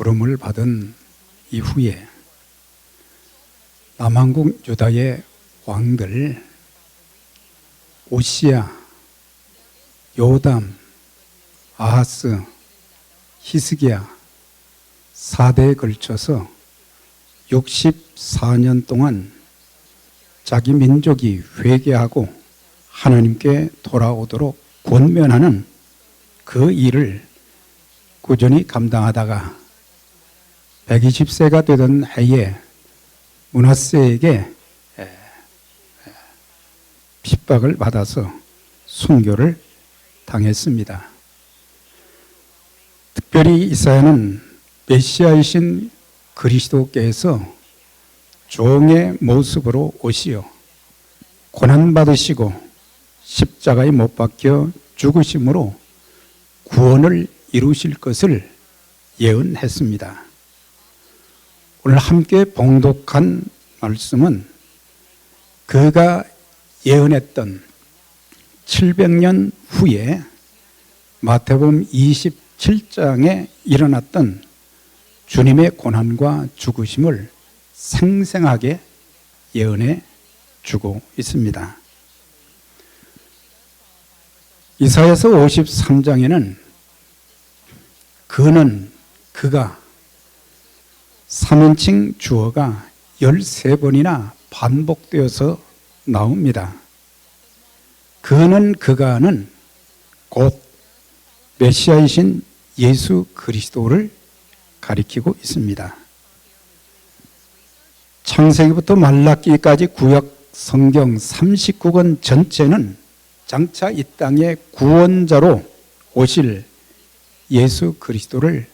부름을 받은 이후에 남한국 유다의 왕들 오시야, 요담, 아하스, 히스기야 4대에 걸쳐서 64년 동안 자기 민족이 회개하고 하나님께 돌아오도록 권면하는 그 일을 꾸준히 감당하다가 120세가 되던 해에 므낫세에게 핍박을 받아서 순교를 당했습니다. 특별히 이사야는 메시아이신 그리스도께서 종의 모습으로 오시어 고난받으시고 십자가에 못 박혀 죽으심으로 구원을 이루실 것을 예언했습니다. 오늘 함께 봉독한 말씀은 그가 예언했던 700년 후에 마태복음 27장에 일어났던 주님의 고난과 죽으심을 생생하게 예언해 주고 있습니다. 이사야서 53장에는 그가 3인칭 주어가 13번이나 반복되어서 나옵니다. 그가는 곧 메시아이신 예수 그리스도를 가리키고 있습니다. 창세기부터 말라기까지 구약 성경 39권 전체는 장차 이 땅의 구원자로 오실 예수 그리스도를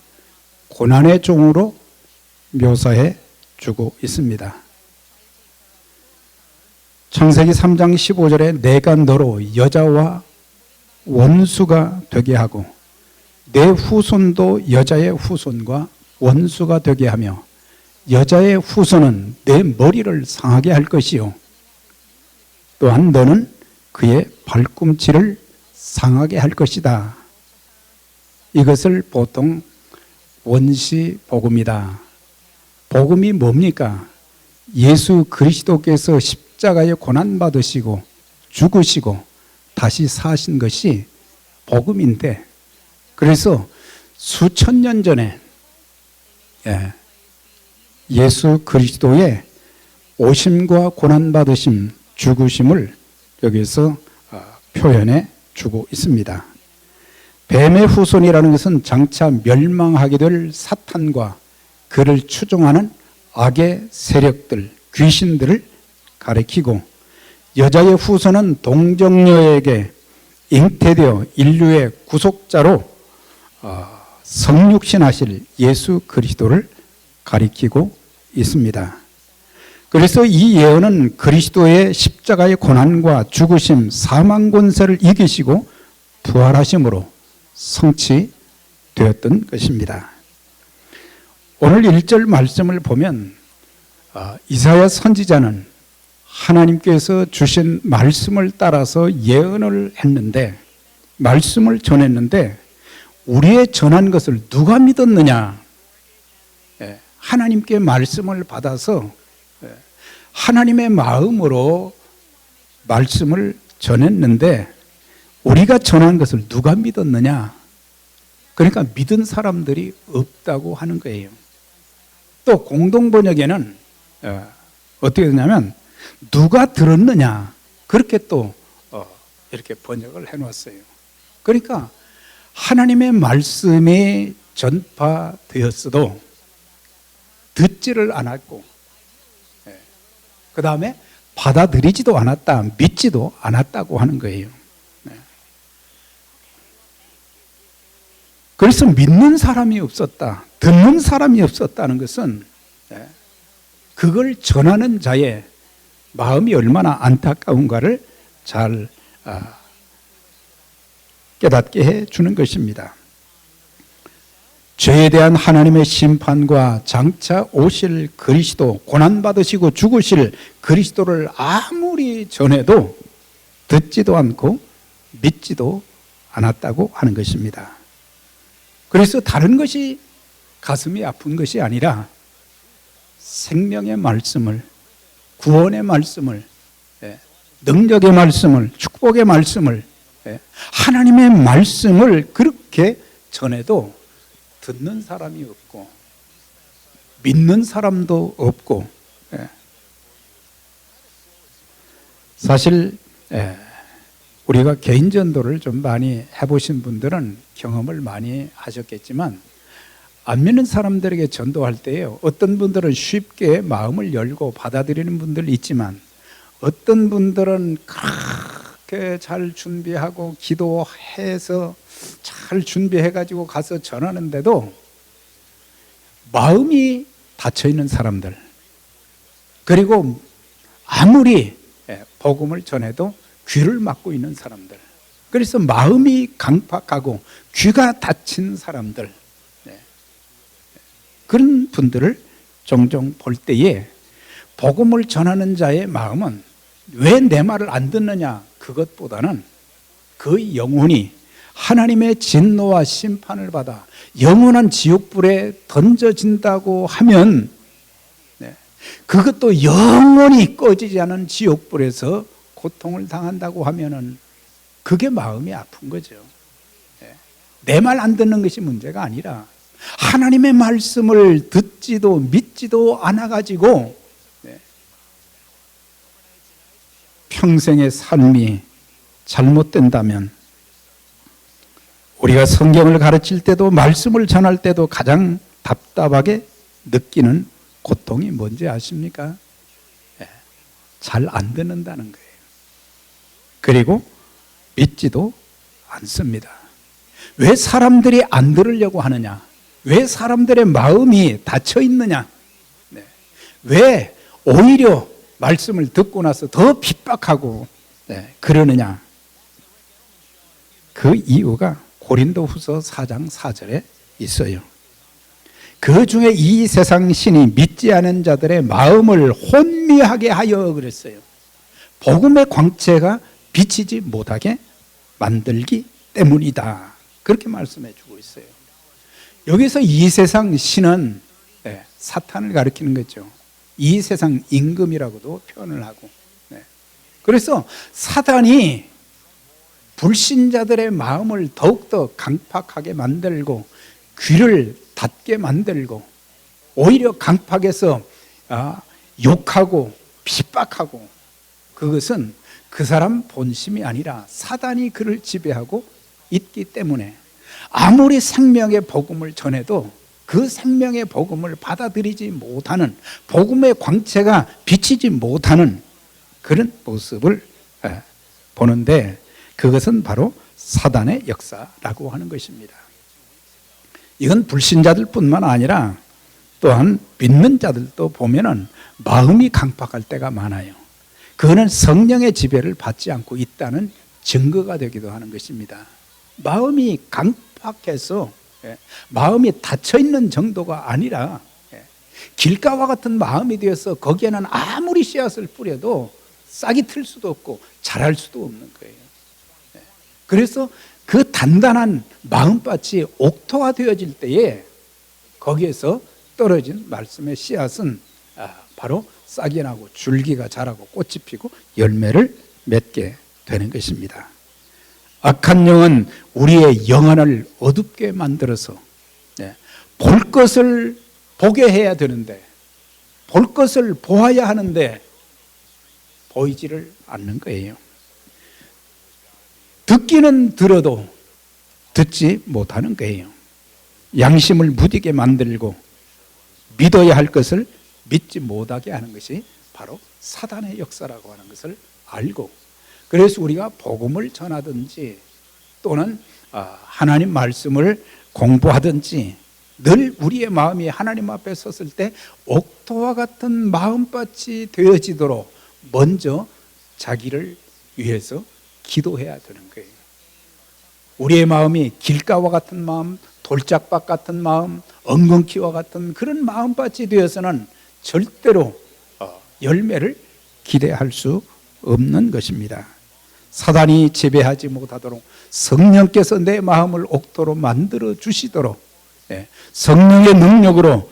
고난의 종으로 묘사해 주고 있습니다. 창세기 3장 15절에 내가 너로 여자와 원수가 되게 하고 내 후손도 여자의 후손과 원수가 되게 하며 여자의 후손은 내 머리를 상하게 할 것이요 또한 너는 그의 발꿈치를 상하게 할 것이다. 이것을 보통 원시 복음이다. 복음이 뭡니까? 예수 그리스도께서 십자가에 고난받으시고 죽으시고 다시 사신 것이 복음인데, 그래서 수천 년 전에 예수 그리스도의 오심과 고난받으심, 죽으심을 여기서 표현해 주고 있습니다. 뱀의 후손이라는 것은 장차 멸망하게 될 사탄과 그를 추종하는 악의 세력들, 귀신들을 가리키고, 여자의 후손은 동정녀에게 잉태되어 인류의 구속자로 성육신하실 예수 그리스도를 가리키고 있습니다. 그래서 이 예언은 그리스도의 십자가의 고난과 죽으심, 사망 권세를 이기시고 부활하심으로 성취되었던 것입니다. 오늘 1절 말씀을 보면 이사야 선지자는 하나님께서 주신 말씀을 따라서 예언을 했는데, 말씀을 전했는데 우리의 전한 것을 누가 믿었느냐? 하나님께 말씀을 받아서 하나님의 마음으로 말씀을 전했는데 우리가 전한 것을 누가 믿었느냐? 그러니까 믿은 사람들이 없다고 하는 거예요. 또 공동번역에는 어떻게 되냐면 누가 들었느냐? 그렇게 또 이렇게 번역을 해놓았어요. 그러니까 하나님의 말씀이 전파되었어도 듣지를 않았고, 그 다음에 받아들이지도 않았다, 믿지도 않았다고 하는 거예요. 그래서 믿는 사람이 없었다, 듣는 사람이 없었다는 것은 그걸 전하는 자의 마음이 얼마나 안타까운가를 잘 깨닫게 해주는 것입니다. 죄에 대한 하나님의 심판과 장차 오실 그리스도, 고난받으시고 죽으실 그리스도를 아무리 전해도 듣지도 않고 믿지도 않았다고 하는 것입니다. 그래서 다른 것이 가슴이 아픈 것이 아니라 생명의 말씀을, 구원의 말씀을, 능력의 말씀을, 축복의 말씀을, 하나님의 말씀을 그렇게 전해도 듣는 사람이 없고 믿는 사람도 없고, 사실 우리가 개인 전도를 좀 많이 해보신 분들은 경험을 많이 하셨겠지만, 안 믿는 사람들에게 전도할 때요, 어떤 분들은 쉽게 마음을 열고 받아들이는 분들 있지만, 어떤 분들은 그렇게 잘 준비하고 기도해서 잘 준비해가지고 가서 전하는데도 마음이 닫혀있는 사람들, 그리고 아무리 복음을 전해도 귀를 막고 있는 사람들, 그래서 마음이 강팍하고 귀가 닫힌 사람들, 그런 분들을 종종 볼 때에 복음을 전하는 자의 마음은 왜 내 말을 안 듣느냐, 그것보다는 그 영혼이 하나님의 진노와 심판을 받아 영원한 지옥불에 던져진다고 하면, 그것도 영원히 꺼지지 않은 지옥불에서 고통을 당한다고 하면은 그게 마음이 아픈 거죠. 내 말 안 듣는 것이 문제가 아니라 하나님의 말씀을 듣지도 믿지도 않아가지고 평생의 삶이 잘못된다면, 우리가 성경을 가르칠 때도 말씀을 전할 때도 가장 답답하게 느끼는 고통이 뭔지 아십니까? 잘 안 듣는다는 거예요. 그리고 믿지도 않습니다. 왜 사람들이 안 들으려고 하느냐? 왜 사람들의 마음이 닫혀 있느냐? 왜 오히려 말씀을 듣고 나서 더 핍박하고 그러느냐? 그 이유가 고린도후서 4장 4절에 있어요. 그 중에 이 세상 신이 믿지 않은 자들의 마음을 혼미하게 하여 그랬어요. 복음의 광채가 비치지 못하게 만들기 때문이다, 그렇게 말씀해 주고 있어요. 여기서 이 세상 신은 사탄을 가리키는 거죠. 이 세상 임금이라고도 표현을 하고, 그래서 사단이 불신자들의 마음을 더욱더 강팍하게 만들고 귀를 닫게 만들고, 오히려 강팍해서 욕하고 핍박하고, 그것은 그 사람 본심이 아니라 사단이 그를 지배하고 있기 때문에 아무리 생명의 복음을 전해도 그 생명의 복음을 받아들이지 못하는, 복음의 광채가 비치지 못하는 그런 모습을 보는데, 그것은 바로 사단의 역사라고 하는 것입니다. 이건 불신자들 뿐만 아니라 또한 믿는 자들도 보면은 마음이 강팍할 때가 많아요. 그거는 성령의 지배를 받지 않고 있다는 증거가 되기도 하는 것입니다. 마음이 강팍해서 마음이 닫혀있는 정도가 아니라 길가와 같은 마음이 되어서 거기에는 아무리 씨앗을 뿌려도 싹이 틀 수도 없고 자랄 수도 없는 거예요. 그래서 그 단단한 마음밭이 옥토가 되어질 때에 거기에서 떨어진 말씀의 씨앗은 바로 싹이 나고 줄기가 자라고 꽃이 피고 열매를 맺게 되는 것입니다. 악한 영은 우리의 영안을 어둡게 만들어서 볼 것을 보게 해야 되는데, 볼 것을 보아야 하는데 보이지를 않는 거예요. 듣기는 들어도 듣지 못하는 거예요. 양심을 무디게 만들고 믿어야 할 것을 믿지 못하게 하는 것이 바로 사단의 역사라고 하는 것을 알고, 그래서 우리가 복음을 전하든지 또는 하나님 말씀을 공부하든지 늘 우리의 마음이 하나님 앞에 섰을 때 옥토와 같은 마음밭이 되어지도록 먼저 자기를 위해서 기도해야 되는 거예요. 우리의 마음이 길가와 같은 마음, 돌짝밭 같은 마음, 엉겅퀴와 같은 그런 마음밭이 되어서는 절대로 열매를 기대할 수 없는 것입니다. 사단이 지배하지 못하도록 성령께서 내 마음을 옥토로 만들어 주시도록 성령의 능력으로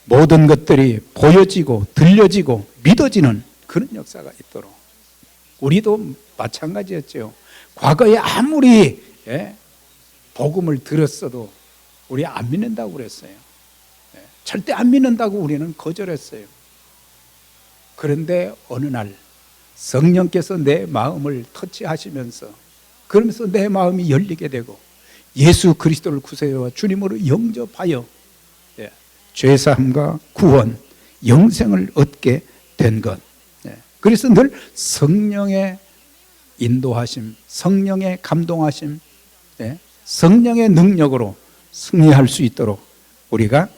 모든 것들이 보여지고 들려지고 믿어지는 그런 역사가 있도록, 우리도 마찬가지였죠. 과거에 아무리 복음을 들었어도 우리 안 믿는다고 그랬어요. 절대 안 믿는다고 우리는 거절했어요. 그런데 어느 날 성령께서 내 마음을 터치하시면서, 그러면서 내 마음이 열리게 되고 예수 그리스도를 구세주와 주님으로 영접하여 죄사함과 구원, 영생을 얻게 된 것. 그래서 늘 성령의 인도하심, 성령의 감동하심, 성령의 능력으로 승리할 수 있도록 우리가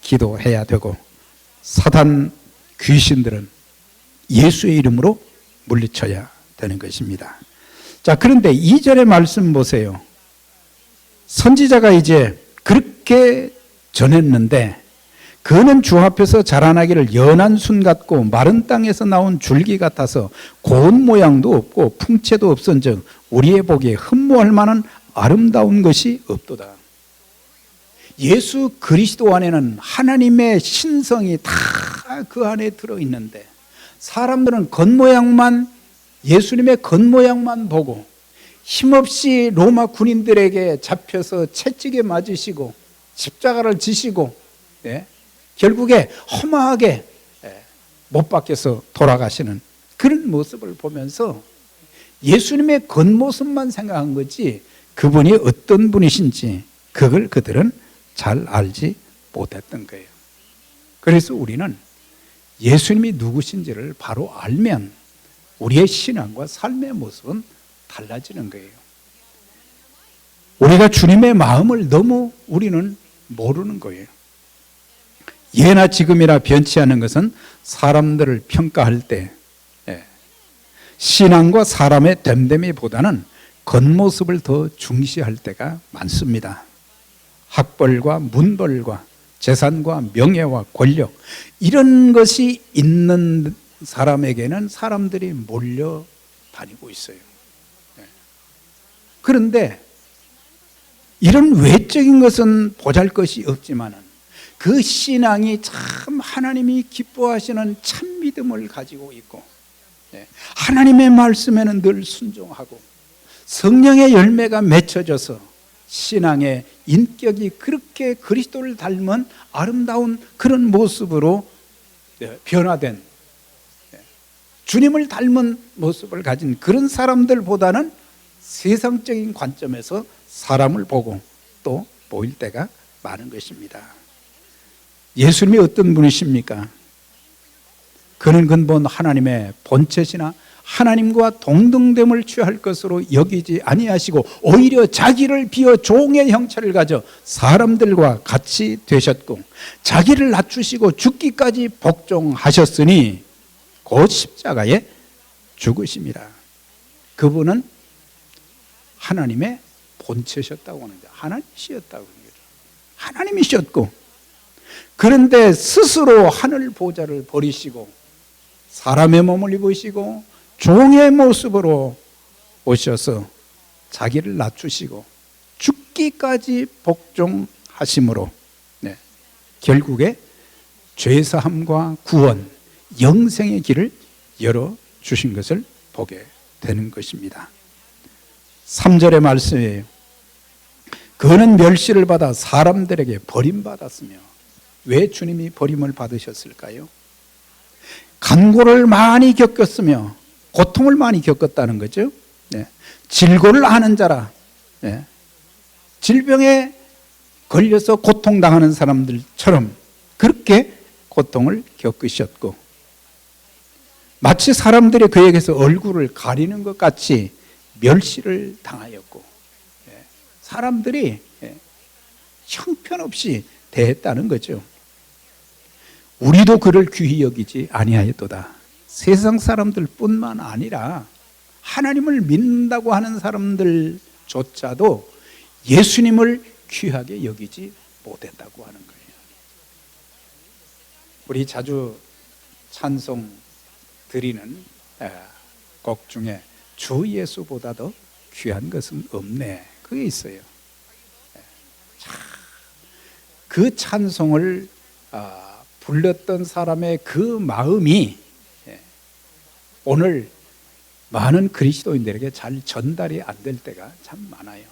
기도해야 되고, 사단 귀신들은 예수의 이름으로 물리쳐야 되는 것입니다. 자, 그런데 2절의 말씀 보세요. 선지자가 이제 그렇게 전했는데, 그는 주 앞에서 자라나기를 연한 순 같고 마른 땅에서 나온 줄기 같아서 고운 모양도 없고 풍채도 없은즉 우리의 보기에 흠모할 만한 아름다운 것이 없도다. 예수 그리스도 안에는 하나님의 신성이 다 그 안에 들어있는데, 사람들은 겉모양만, 예수님의 겉모양만 보고 힘없이 로마 군인들에게 잡혀서 채찍에 맞으시고 십자가를 지시고 결국에 허무하게 못 박혀서 돌아가시는 그런 모습을 보면서 예수님의 겉모습만 생각한 거지, 그분이 어떤 분이신지 그걸 그들은 잘 알지 못했던 거예요. 그래서 우리는 예수님이 누구신지를 바로 알면 우리의 신앙과 삶의 모습은 달라지는 거예요. 우리가 주님의 마음을 너무 우리는 모르는 거예요. 예나 지금이나 변치 않은 것은 사람들을 평가할 때 신앙과 사람의 됨됨이보다는 겉모습을 더 중시할 때가 많습니다. 학벌과 문벌과 재산과 명예와 권력, 이런 것이 있는 사람에게는 사람들이 몰려 다니고 있어요. 그런데 이런 외적인 것은 보잘것이 없지만은 그 신앙이 참 하나님이 기뻐하시는 참 믿음을 가지고 있고, 하나님의 말씀에는 늘 순종하고 성령의 열매가 맺혀져서 신앙의 인격이 그렇게 그리스도를 닮은 아름다운 그런 모습으로 변화된, 주님을 닮은 모습을 가진 그런 사람들보다는 세상적인 관점에서 사람을 보고 또 보일 때가 많은 것입니다. 예수님이 어떤 분이십니까? 그는 근본 하나님의 본체시나 하나님과 동등됨을 취할 것으로 여기지 아니하시고 오히려 자기를 비어 종의 형체를 가져 사람들과 같이 되셨고 자기를 낮추시고 죽기까지 복종하셨으니 곧 십자가에 죽으십니다. 그분은 하나님의 본체셨다고 하는데 하나님이셨다고 하는 거죠. 하나님이셨고, 그런데 스스로 하늘 보좌를 버리시고 사람의 몸을 입으시고 종의 모습으로 오셔서 자기를 낮추시고 죽기까지 복종하심으로 결국에 죄사함과 구원, 영생의 길을 열어주신 것을 보게 되는 것입니다. 3절의 말씀이에요. 그는 멸시를 받아 사람들에게 버림받았으며, 왜 주님이 버림을 받으셨을까요? 간고를 많이 겪었으며 고통을 많이 겪었다는 거죠. 질고를 아는 자라, 질병에 걸려서 고통당하는 사람들처럼 그렇게 고통을 겪으셨고, 마치 사람들이 그에게서 얼굴을 가리는 것 같이 멸시를 당하였고, 사람들이 형편없이 대했다는 거죠. 우리도 그를 귀히 여기지 아니하였도다. 세상 사람들뿐만 아니라 하나님을 믿는다고 하는 사람들조차도 예수님을 귀하게 여기지 못했다고 하는 거예요. 우리 자주 찬송 드리는 곡 중에 주 예수보다 더 귀한 것은 없네, 그게 있어요. 참 그 찬송을 불렀던 사람의 그 마음이 오늘 많은 그리스도인들에게 잘 전달이 안 될 때가 참 많아요.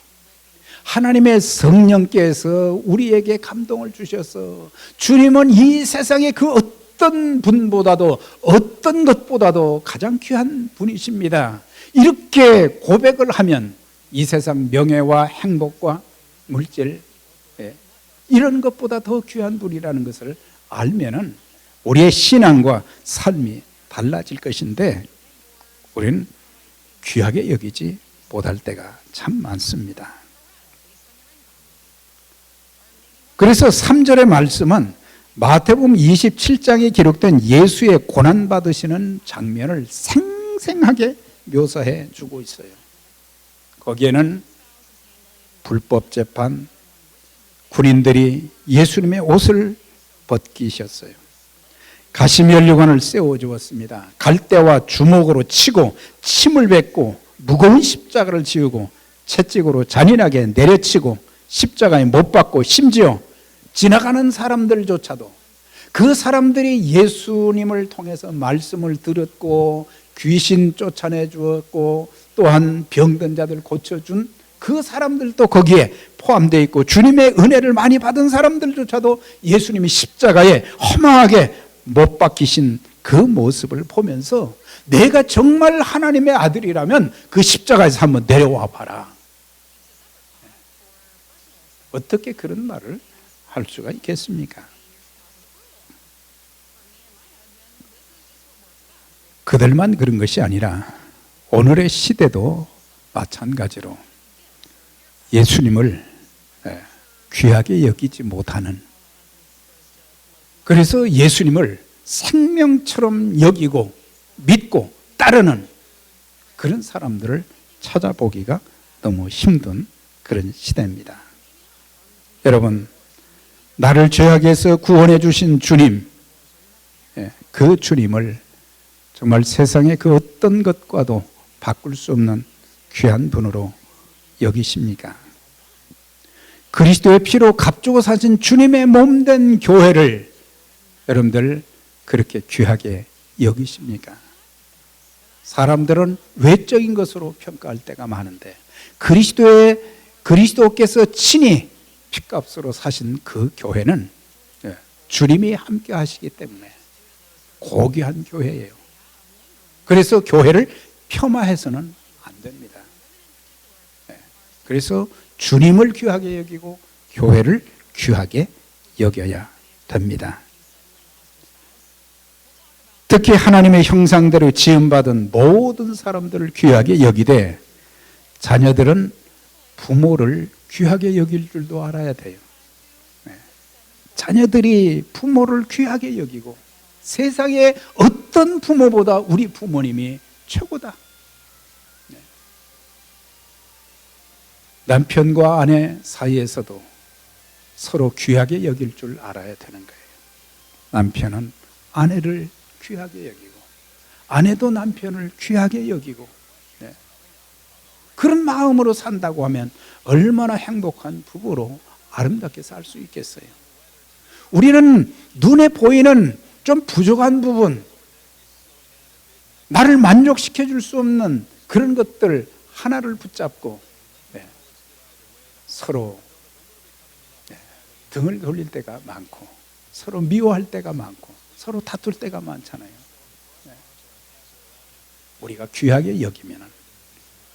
하나님의 성령께서 우리에게 감동을 주셔서 주님은 이 세상의 그 어떤 분보다도 어떤 것보다도 가장 귀한 분이십니다. 이렇게 고백을 하면 이 세상 명예와 행복과 물질 이런 것보다 더 귀한 분이라는 것을 알면은 우리의 신앙과 삶이 달라질 것인데 우리는 귀하게 여기지 못할 때가 참 많습니다. 그래서 3절의 말씀은 마태복음 27장에 기록된 예수의 고난받으시는 장면을 생생하게 묘사해 주고 있어요. 거기에는 불법 재판, 군인들이 예수님의 옷을 벗기셨어요. 가시면류관을 세워주었습니다. 갈대와 주먹으로 치고 침을 뱉고 무거운 십자가를 지우고 채찍으로 잔인하게 내려치고 십자가에 못 박고 심지어 지나가는 사람들조차도 그 사람들이 예수님을 통해서 말씀을 들었고 귀신 쫓아내 주었고 또한 병든 자들 고쳐준 그 사람들도 거기에 포함되어 있고 주님의 은혜를 많이 받은 사람들조차도 예수님이 십자가에 허망하게 못 박히신 그 모습을 보면서 내가 정말 하나님의 아들이라면 그 십자가에서 한번 내려와 봐라. 어떻게 그런 말을 할 수가 있겠습니까? 그들만 그런 것이 아니라 오늘의 시대도 마찬가지로 예수님을 귀하게 여기지 못하는, 그래서 예수님을 생명처럼 여기고 믿고 따르는 그런 사람들을 찾아보기가 너무 힘든 그런 시대입니다. 여러분, 나를 죄악에서 구원해 주신 주님, 그 주님을 정말 세상의 그 어떤 것과도 바꿀 수 없는 귀한 분으로 여기십니까? 그리스도의 피로 값주고 사신 주님의 몸된 교회를 여러분들 그렇게 귀하게 여기십니까? 사람들은 외적인 것으로 평가할 때가 많은데 그리스도께서 친히 피값으로 사신 그 교회는 주님이 함께 하시기 때문에 고귀한 교회예요. 그래서 교회를 폄하해서는 안 됩니다. 그래서 주님을 귀하게 여기고 교회를 귀하게 여겨야 됩니다. 특히 하나님의 형상대로 지음받은 모든 사람들을 귀하게 여기되 자녀들은 부모를 귀하게 여길 줄도 알아야 돼요. 자녀들이 부모를 귀하게 여기고 세상의 어떤 부모보다 우리 부모님이 최고다. 남편과 아내 사이에서도 서로 귀하게 여길 줄 알아야 되는 거예요. 남편은 아내를 귀하게 여기고 아내도 남편을 귀하게 여기고 그런 마음으로 산다고 하면 얼마나 행복한 부부로 아름답게 살 수 있겠어요. 우리는 눈에 보이는 좀 부족한 부분, 나를 만족시켜 줄 수 없는 그런 것들 하나를 붙잡고 서로 등을 돌릴 때가 많고 서로 미워할 때가 많고 서로 다툴 때가 많잖아요. 우리가 귀하게 여기면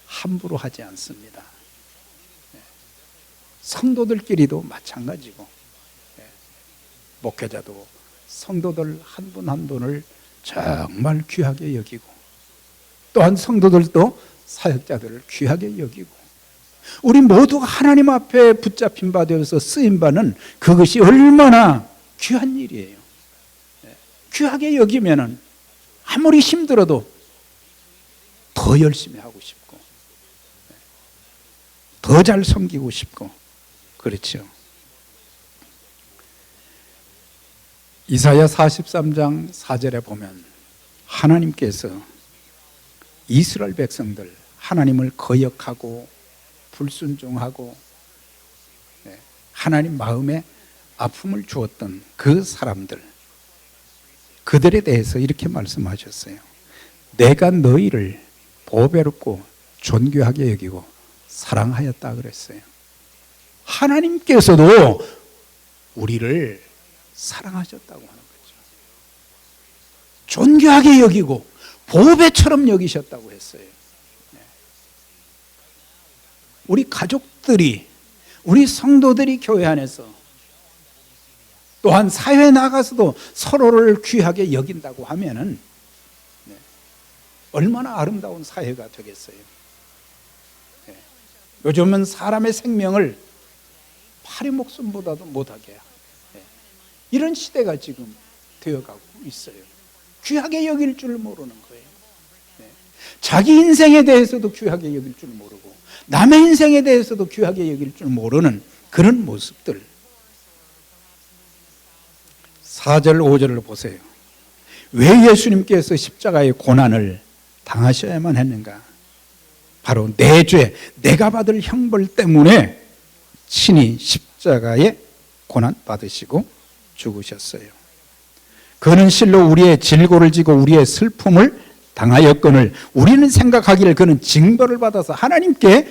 함부로 하지 않습니다. 성도들끼리도 마찬가지고 목회자도 성도들 한 분 한 분을 정말 귀하게 여기고 또한 성도들도 사역자들을 귀하게 여기고 우리 모두가 하나님 앞에 붙잡힌 바 되어서 쓰임 바는 그것이 얼마나 귀한 일이에요. 귀하게 여기면은 아무리 힘들어도 더 열심히 하고 싶고 더 잘 섬기고 싶고 그렇죠. 이사야 43장 4절에 보면 하나님께서 이스라엘 백성들 하나님을 거역하고 불순종하고 하나님 마음에 아픔을 주었던 그 사람들, 그들에 대해서 이렇게 말씀하셨어요. 내가 너희를 보배롭고 존귀하게 여기고 사랑하였다 그랬어요. 하나님께서도 우리를 사랑하셨다고 하는 거죠. 존귀하게 여기고 보배처럼 여기셨다고 했어요. 우리 가족들이, 우리 성도들이 교회 안에서 또한 사회에 나가서도 서로를 귀하게 여긴다고 하면은 얼마나 아름다운 사회가 되겠어요. 요즘은 사람의 생명을 파리 목숨보다도 못하게 이런 시대가 지금 되어가고 있어요. 귀하게 여길 줄 모르는 거예요. 자기 인생에 대해서도 귀하게 여길 줄 모르고 남의 인생에 대해서도 귀하게 여길 줄 모르는 그런 모습들. 4절 5절을 보세요. 왜 예수님께서 십자가의 고난을 당하셔야만 했는가? 바로 내 죄, 내가 받을 형벌 때문에 친히 십자가에 고난 받으시고 죽으셨어요. 그는 실로 우리의 질고를 지고 우리의 슬픔을 당하였거늘 우리는 생각하기를 그는 징벌을 받아서 하나님께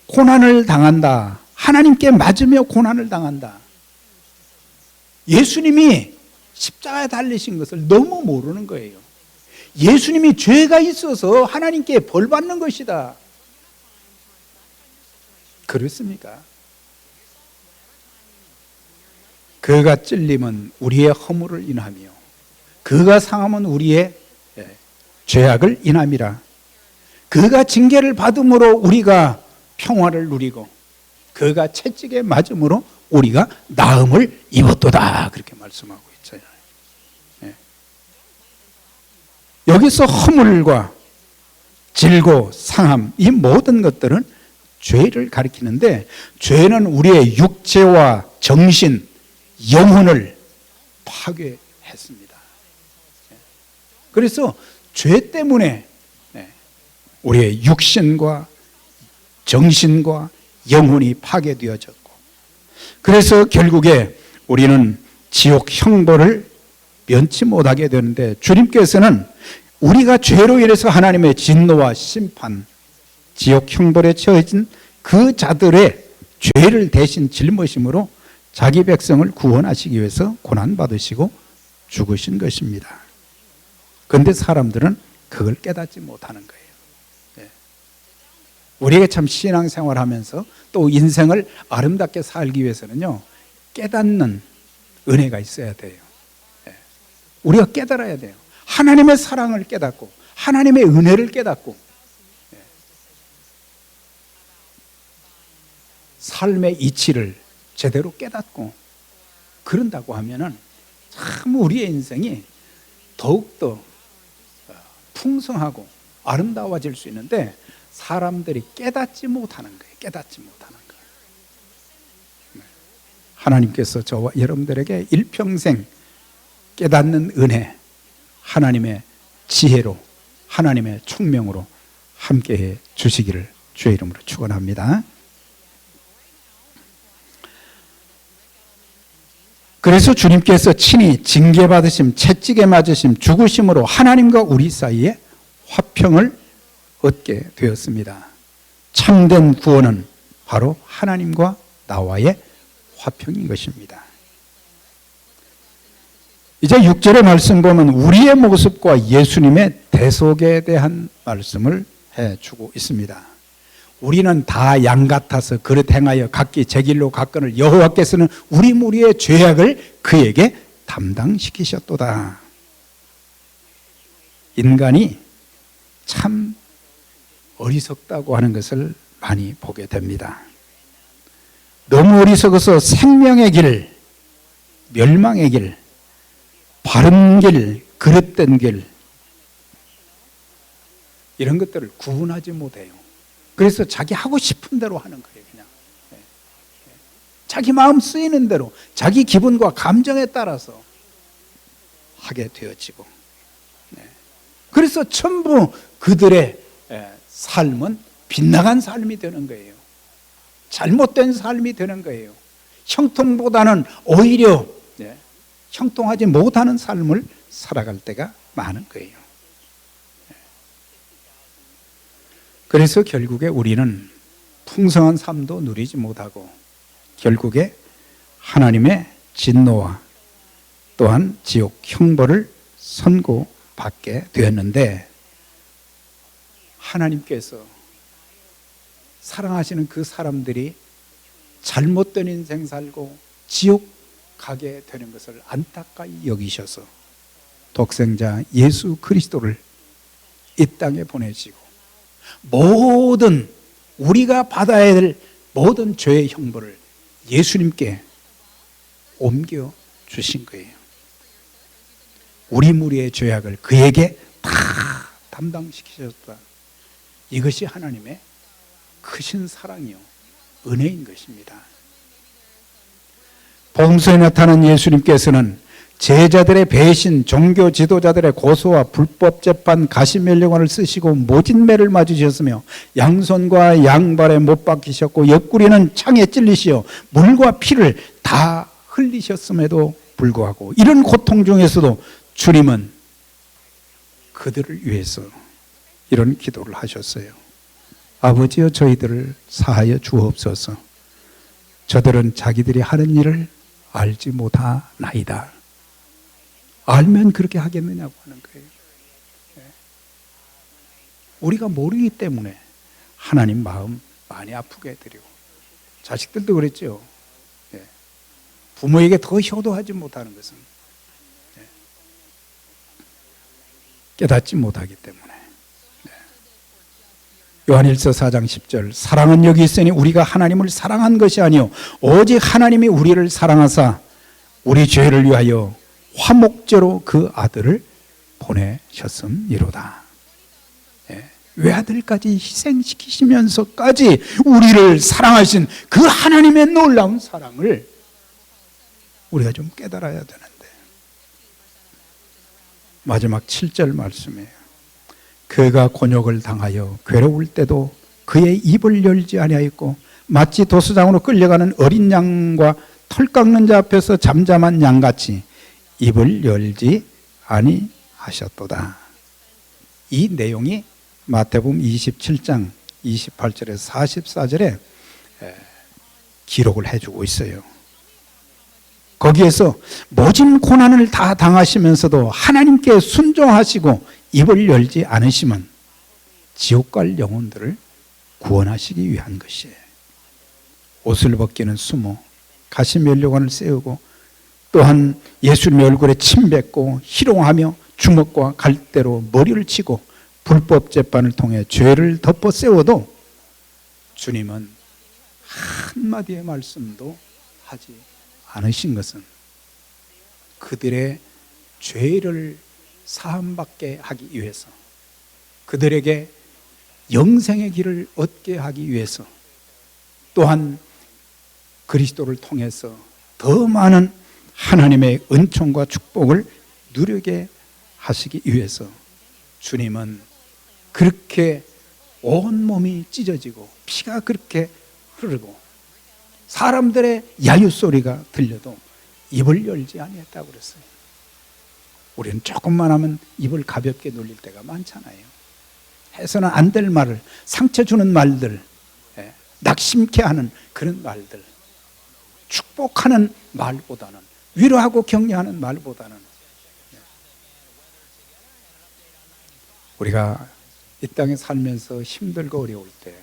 고난을 당한다. 하나님께 맞으며 고난을 당한다. 예수님이 십자가에 달리신 것을 너무 모르는 거예요. 예수님이 죄가 있어서 하나님께 벌 받는 것이다. 그렇습니까? 그가 찔림은 우리의 허물을 인하며 그가 상함은 우리의 죄악을 인함이라. 그가 징계를 받음으로 우리가 평화를 누리고 그가 채찍에 맞음으로 우리가 나음을 입었도다. 그렇게 말씀하고 있어요. 여기서 허물과 질고 상함, 이 모든 것들은 죄를 가리키는데, 죄는 우리의 육체와 정신, 영혼을 파괴했습니다. 그래서 죄 때문에 우리의 육신과 정신과 영혼이 파괴되어졌고, 그래서 결국에 우리는 지옥 형벌을 면치 못하게 되는데, 주님께서는 우리가 죄로 인해서 하나님의 진노와 심판, 지옥 형벌에 처해진 그 자들의 죄를 대신 짊으심으로 자기 백성을 구원하시기 위해서 고난받으시고 죽으신 것입니다. 그런데 사람들은 그걸 깨닫지 못하는 거예요. 우리가 참 신앙생활 하면서 또 인생을 아름답게 살기 위해서는요, 깨닫는 은혜가 있어야 돼요. 우리가 깨달아야 돼요. 하나님의 사랑을 깨닫고 하나님의 은혜를 깨닫고 삶의 이치를 제대로 깨닫고 그런다고 하면은 참 우리의 인생이 더욱더 풍성하고 아름다워질 수 있는데, 사람들이 깨닫지 못하는 거예요. 깨닫지 못하는 거예요. 하나님께서 저와 여러분들에게 일평생 깨닫는 은혜, 하나님의 지혜로, 하나님의 총명으로 함께해 주시기를 주의 이름으로 축원합니다. 그래서 주님께서 친히 징계받으심, 채찍에 맞으심, 죽으심으로 하나님과 우리 사이에 화평을 얻게 되었습니다. 참된 구원은 바로 하나님과 나와의 화평인 것입니다. 이제 6절의 말씀 보면 우리의 모습과 예수님의 대속에 대한 말씀을 해주고 있습니다. 우리는 다 양 같아서 그릇 행하여 각기 제 길로 갔거늘 여호와께서는 우리 무리의 죄악을 그에게 담당시키셨도다. 인간이 참 어리석다고 하는 것을 많이 보게 됩니다. 너무 어리석어서 생명의 길, 멸망의 길, 바른 길, 그릇된 길, 이런 것들을 구분하지 못해요. 그래서 자기 하고 싶은 대로 하는 거예요. 그냥 자기 마음 쓰이는 대로, 자기 기분과 감정에 따라서 하게 되어지고, 그래서 전부 그들의 삶은 빗나간 삶이 되는 거예요. 잘못된 삶이 되는 거예요. 형통보다는 오히려 형통하지 못하는 삶을 살아갈 때가 많은 거예요. 그래서 결국에 우리는 풍성한 삶도 누리지 못하고 결국에 하나님의 진노와 또한 지옥 형벌을 선고받게 되었는데, 하나님께서 사랑하시는 그 사람들이 잘못된 인생 살고 지옥 가게 되는 것을 안타까이 여기셔서 독생자 예수 그리스도를 이 땅에 보내시고 모든 우리가 받아야 될 모든 죄의 형벌을 예수님께 옮겨 주신 거예요. 우리 무리의 죄악을 그에게 다 담당시키셨다. 이것이 하나님의 크신 사랑이요 은혜인 것입니다. 복음서에 나타난 예수님께서는 제자들의 배신, 종교 지도자들의 고소와 불법 재판, 가시면류관을 쓰시고 모진매를 맞으셨으며 양손과 양발에 못 박히셨고 옆구리는 창에 찔리시어 물과 피를 다 흘리셨음에도 불구하고 이런 고통 중에서도 주님은 그들을 위해서 이런 기도를 하셨어요. 아버지여 저희들을 사하여 주옵소서. 저들은 자기들이 하는 일을 알지 못하나이다. 알면 그렇게 하겠느냐고 하는 거예요. 우리가 모르기 때문에 하나님 마음 많이 아프게 해드리고, 자식들도 그랬죠. 부모에게 더 효도하지 못하는 것은 깨닫지 못하기 때문에. 요한일서 4장 10절 사랑은 여기 있으니 우리가 하나님을 사랑한 것이 아니요 오직 하나님이 우리를 사랑하사 우리 죄를 위하여 화목제로 그 아들을 보내셨음이로다. 외아들까지 희생시키시면서까지 우리를 사랑하신 그 하나님의 놀라운 사랑을 우리가 좀 깨달아야 되는데, 마지막 7절 말씀이에요. 그가 곤욕을 당하여 괴로울 때도 그의 입을 열지 아니하였고 마치 도수장으로 끌려가는 어린 양과 털 깎는 자 앞에서 잠잠한 양같이 입을 열지 아니하셨도다. 이 내용이 마태복음 27장 28절에서 44절에 기록을 해주고 있어요. 거기에서 모진 고난을 다 당하시면서도 하나님께 순종하시고 입을 열지 않으시면 지옥 갈 영혼들을 구원하시기 위한 것이에요. 옷을 벗기는 수모, 가시면류관을 세우고 또한 예수님의 얼굴에 침 뱉고 희롱하며 주먹과 갈대로 머리를 치고 불법 재판을 통해 죄를 덮어 세워도 주님은 한마디의 말씀도 하지 않으신 것은 그들의 죄를 사함받게 하기 위해서, 그들에게 영생의 길을 얻게 하기 위해서, 또한 그리스도를 통해서 더 많은 하나님의 은총과 축복을 누리게 하시기 위해서 주님은 그렇게 온몸이 찢어지고 피가 그렇게 흐르고 사람들의 야유 소리가 들려도 입을 열지 아니했다고 그랬어요. 우리는 조금만 하면 입을 가볍게 놀릴 때가 많잖아요. 해서는 안 될 말을, 상처 주는 말들, 낙심케 하는 그런 말들, 축복하는 말보다는, 위로하고 격려하는 말보다는 우리가 이 땅에 살면서 힘들고 어려울 때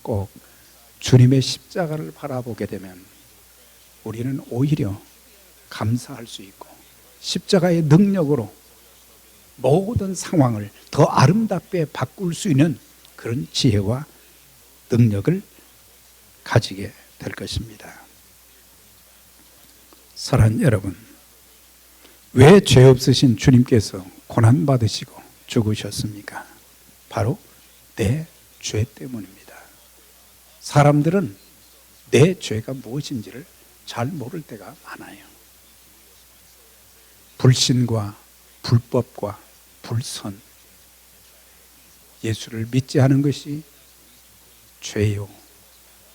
꼭 주님의 십자가를 바라보게 되면 우리는 오히려 감사할 수 있고 십자가의 능력으로 모든 상황을 더 아름답게 바꿀 수 있는 그런 지혜와 능력을 가지게 될 것입니다. 사랑하는 여러분, 왜 죄 없으신 주님께서 고난받으시고 죽으셨습니까? 바로 내 죄 때문입니다. 사람들은 내 죄가 무엇인지를 잘 모를 때가 많아요. 불신과 불법과 불선, 예수를 믿지 않은 것이 죄요.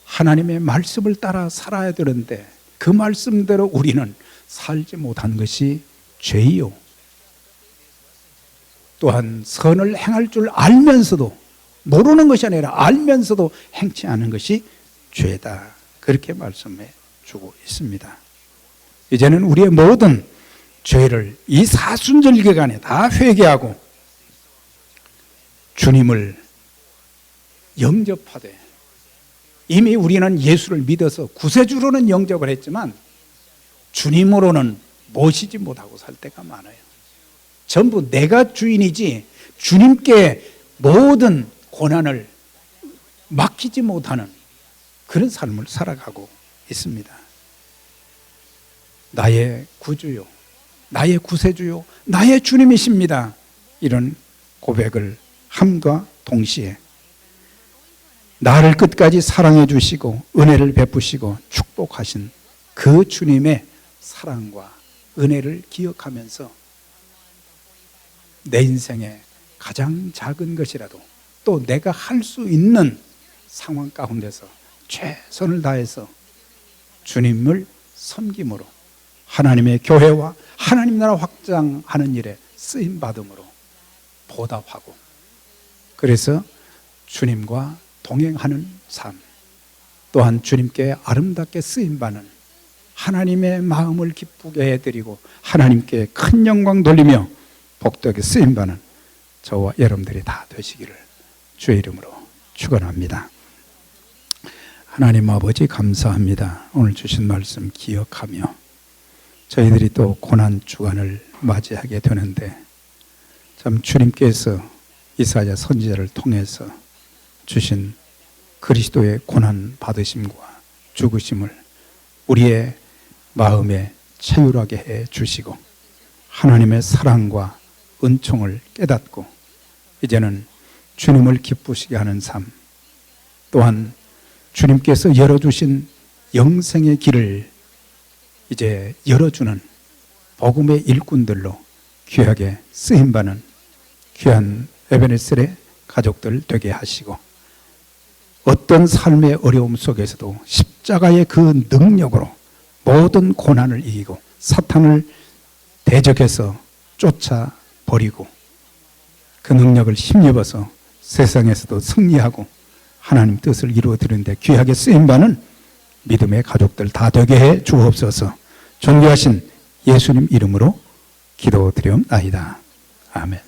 하나님의 말씀을 따라 살아야 되는데 그 말씀대로 우리는 살지 못한 것이 죄이요. 또한 선을 행할 줄 알면서도, 모르는 것이 아니라 알면서도 행치 않은 것이 죄다. 그렇게 말씀해 주고 있습니다. 이제는 우리의 모든 죄를 이 사순절 기간에 다 회개하고 주님을 영접하되, 이미 우리는 예수를 믿어서 구세주로는 영접을 했지만 주님으로는 모시지 못하고 살 때가 많아요. 전부 내가 주인이지 주님께 모든 고난을 맡기지 못하는 그런 삶을 살아가고 있습니다. 나의 구주요, 나의 구세주요, 나의 주님이십니다. 이런 고백을 함과 동시에 나를 끝까지 사랑해 주시고 은혜를 베푸시고 축복하신 그 주님의 사랑과 은혜를 기억하면서 내 인생의 가장 작은 것이라도 또 내가 할 수 있는 상황 가운데서 최선을 다해서 주님을 섬김으로 하나님의 교회와 하나님 나라 확장하는 일에 쓰임받음으로 보답하고, 그래서 주님과 동행하는 삶, 또한 주님께 아름답게 쓰임받는 하나님의 마음을 기쁘게 해드리고 하나님께 큰 영광 돌리며 복되게 쓰임받는 저와 여러분들이 다 되시기를 주의 이름으로 축원합니다. 하나님 아버지 감사합니다. 오늘 주신 말씀 기억하며 저희들이 또 고난 주간을 맞이하게 되는데, 참 주님께서 이사야 선지자를 통해서 주신 그리스도의 고난 받으심과 죽으심을 우리의 마음에 체휼하게 해 주시고 하나님의 사랑과 은총을 깨닫고 이제는 주님을 기쁘시게 하는 삶, 또한 주님께서 열어주신 영생의 길을 이제 열어주는 복음의 일꾼들로 귀하게 쓰임받는 귀한 에베네셀의 가족들 되게 하시고, 어떤 삶의 어려움 속에서도 십자가의 그 능력으로 모든 고난을 이기고 사탄을 대적해서 쫓아버리고 그 능력을 힘입어서 세상에서도 승리하고 하나님 뜻을 이루어드리는데 귀하게 쓰임받는 믿음의 가족들 다 되게 해 주옵소서. 존귀하신 예수님 이름으로 기도드리옵나이다. 아멘.